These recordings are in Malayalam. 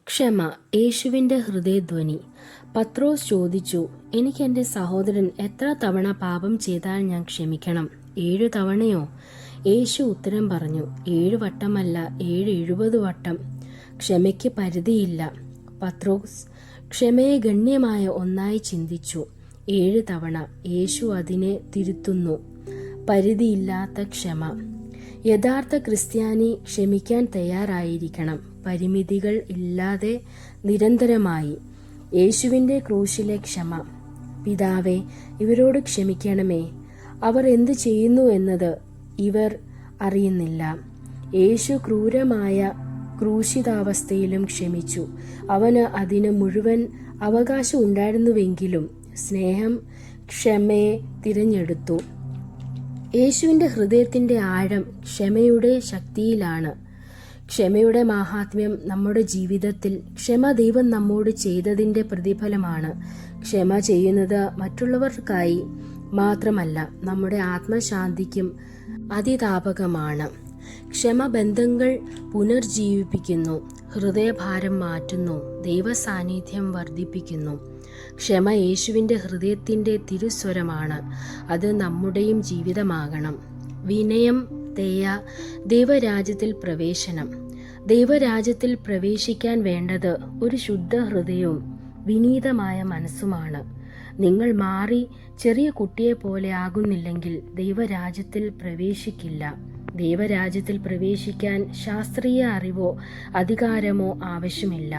ക്ഷമ, യേശുവിൻ്റെ ഹൃദയധ്വനി. പത്രോസ് ചോദിച്ചു, എനിക്ക് എൻ്റെ സഹോദരൻ എത്ര തവണ പാപം ചെയ്താൽ ഞാൻ ക്ഷമിക്കണം? 7 തവണയോ? യേശു ഉത്തരം പറഞ്ഞു, 7 വട്ടമല്ല, 70 വട്ടം. ക്ഷമയ്ക്ക് പരിധിയില്ല. പത്രോസ് ക്ഷമയെ ഗണ്യമായ ഒന്നായി ചിന്തിച്ചു. 7 തവണ. യേശു അതിനെ തിരുത്തുന്നു. പരിധിയില്ലാത്ത ക്ഷമ. യഥാർത്ഥ ക്രിസ്ത്യാനി ക്ഷമിക്കാൻ തയ്യാറായിരിക്കണം, പരിമിതികൾ ഇല്ലാതെ നിരന്തരമായി. യേശുവിൻ്റെ ക്രൂശിലെ ക്ഷമ. പിതാവേ, ഇവരോട് ക്ഷമിക്കണമേ, അവർ എന്ത് ചെയ്യുന്നു എന്നത് ഇവർ അറിയുന്നില്ല. യേശു ക്രൂരമായ ക്രൂശിതാവസ്ഥയിലും ക്ഷമിച്ചു. അവന് അതിന് മുഴുവൻ അവകാശം ഉണ്ടായിരുന്നുവെങ്കിലും സ്നേഹം ക്ഷമയെ തിരഞ്ഞെടുത്തു. യേശുവിൻ്റെ ഹൃദയത്തിൻ്റെ ആഴം ക്ഷമയുടെ ശക്തിയിലാണ്. ക്ഷമയുടെ മാഹാത്മ്യം നമ്മുടെ ജീവിതത്തിൽ. ക്ഷമ ദൈവം നമ്മോട് ചെയ്തതിൻ്റെ പ്രതിഫലമാണ്. ക്ഷമ ചെയ്യുന്നത് മറ്റുള്ളവർക്കായി മാത്രമല്ല, നമ്മുടെ ആത്മശാന്തിക്കും അതിതാപകമാണ്. ക്ഷമ ബന്ധങ്ങൾ പുനർജീവിപ്പിക്കുന്നു, ഹൃദയഭാരം മാറ്റുന്നു, ദൈവസാന്നിധ്യം വർദ്ധിപ്പിക്കുന്നു. ക്ഷമ യേശുവിൻ്റെ ഹൃദയത്തിൻ്റെ തിരുസ്വരമാണ്. അത് നമ്മുടെയും ജീവിതമാകണം. വിനയം, ദയ, ദൈവരാജ്യത്തിൽ പ്രവേശനം. ദൈവരാജ്യത്തിൽ പ്രവേശിക്കാൻ വേണ്ടത് ഒരു ശുദ്ധ ഹൃദയവും വിനീതമായ മനസ്സുമാണ്. നിങ്ങൾ മാറി ചെറിയ കുട്ടിയെപ്പോലെ ആകുന്നില്ലെങ്കിൽ ദൈവരാജ്യത്തിൽ പ്രവേശിക്കില്ല. ദൈവരാജ്യത്തിൽ പ്രവേശിക്കാൻ ശാസ്ത്രീയ അറിവോ അധികാരമോ ആവശ്യമില്ല.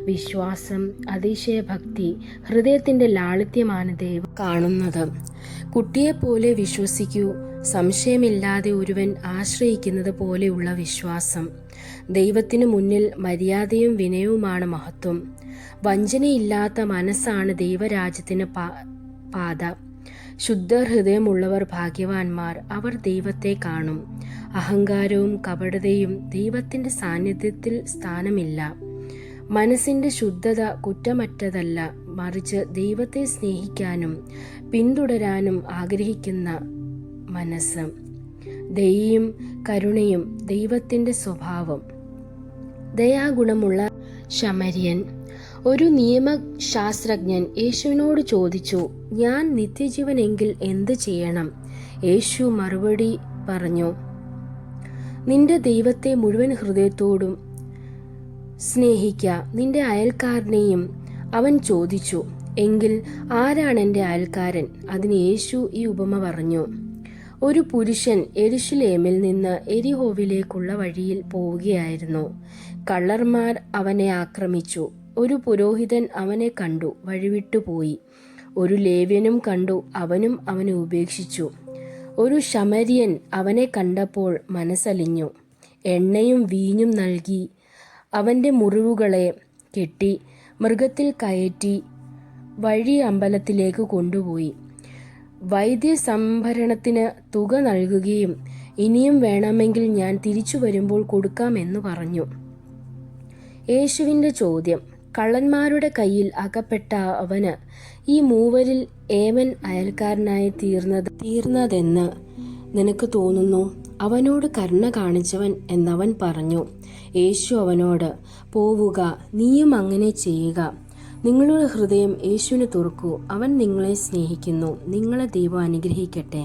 വിശ്വാസം, അതിശയഭക്തി, ഹൃദയത്തിൻ്റെ ലാളിത്യമാണ് ദൈവം കാണുന്നത്. കുട്ടിയെപ്പോലെ വിശ്വസിക്കൂ. സംശയമില്ലാതെ ഒരുവൻ ആശ്രയിക്കുന്നത് പോലെയുള്ള വിശ്വാസം. ദൈവത്തിനു മുന്നിൽ മര്യാദയും വിനയവുമാണ് മഹത്വം. വഞ്ചനയില്ലാത്ത മനസ്സാണ് ദൈവരാജ്യത്തിന് പാത. ശുദ്ധ ഹൃദയമുള്ളവർ ഭാഗ്യവാന്മാർ, അവർ ദൈവത്തെ കാണും. അഹങ്കാരവും കപടതയും ദൈവത്തിൻ്റെ സാന്നിധ്യത്തിൽ സ്ഥാനമില്ല. മനസ്സിൻ്റെ ശുദ്ധത കുറ്റമറ്റതല്ല, മറിച്ച് ദൈവത്തെ സ്നേഹിക്കാനും പിന്തുടരാനും ആഗ്രഹിക്കുന്ന മനസ്സ്. ദയയും കരുണയും ദൈവത്തിൻ്റെ സ്വഭാവം. ദയാഗുണമുള്ള ശമര്യൻ. ഒരു നിയമശാസ്ത്രജ്ഞൻ യേശുവിനോട് ചോദിച്ചു, ഞാൻ നിത്യജീവനെങ്കിൽ എന്ത് ചെയ്യണം? യേശു മറുപടി പറഞ്ഞു, നിന്റെ ദൈവത്തെ മുഴുവൻ ഹൃദയത്തോടും സ്നേഹിക്ക, നിന്റെ അയൽക്കാരനെയും. അവൻ ചോദിച്ചു, എങ്കിൽ ആരാണ് എൻ്റെ അയൽക്കാരൻ? അതിന് യേശു ഈ ഉപമ പറഞ്ഞു. ഒരു പുരുഷൻ യെരുശലേമിൽ നിന്ന് എരിഹോവിലേക്കുള്ള വഴിയിൽ പോവുകയായിരുന്നു. കള്ളന്മാർ അവനെ ആക്രമിച്ചു. ഒരു പുരോഹിതൻ അവനെ കണ്ടു, വഴിവിട്ടുപോയി. ഒരു ലേവ്യനും കണ്ടു, അവനും അവനെ ഉപേക്ഷിച്ചു. ഒരു ശമര്യൻ അവനെ കണ്ടപ്പോൾ മനസ്സലിഞ്ഞു. എണ്ണയും വീഞ്ഞും നൽകി അവൻ്റെ മുറിവുകളെ കെട്ടി മൃഗത്തിൽ കയറ്റി വഴി അമ്പലത്തിലേക്ക് കൊണ്ടുപോയി. വൈദ്യസംഭരണത്തിന് തുക നൽകുകയും ഇനിയും വേണമെങ്കിൽ ഞാൻ തിരിച്ചു വരുമ്പോൾ കൊടുക്കാമെന്ന് പറഞ്ഞു. യേശുവിൻ്റെ ചോദ്യം. കള്ളന്മാരുടെ കയ്യിൽ അകപ്പെട്ട അവന് ഈ മൂവരിൽ ഏവൻ അയൽക്കാരനായി തീർന്നതെന്ന് നിനക്ക് തോന്നുന്നു? അവനോട് കരുണ കാണിച്ചവൻ എന്നവൻ പറഞ്ഞു. യേശു അവനോട്, പോവുക, നീയും അങ്ങനെ ചെയ്യുക. നിങ്ങളുടെ ഹൃദയം യേശുവിന് തുറക്കൂ, അവൻ നിങ്ങളെ സ്നേഹിക്കുന്നു. നിങ്ങളെ ദൈവം അനുഗ്രഹിക്കട്ടെ.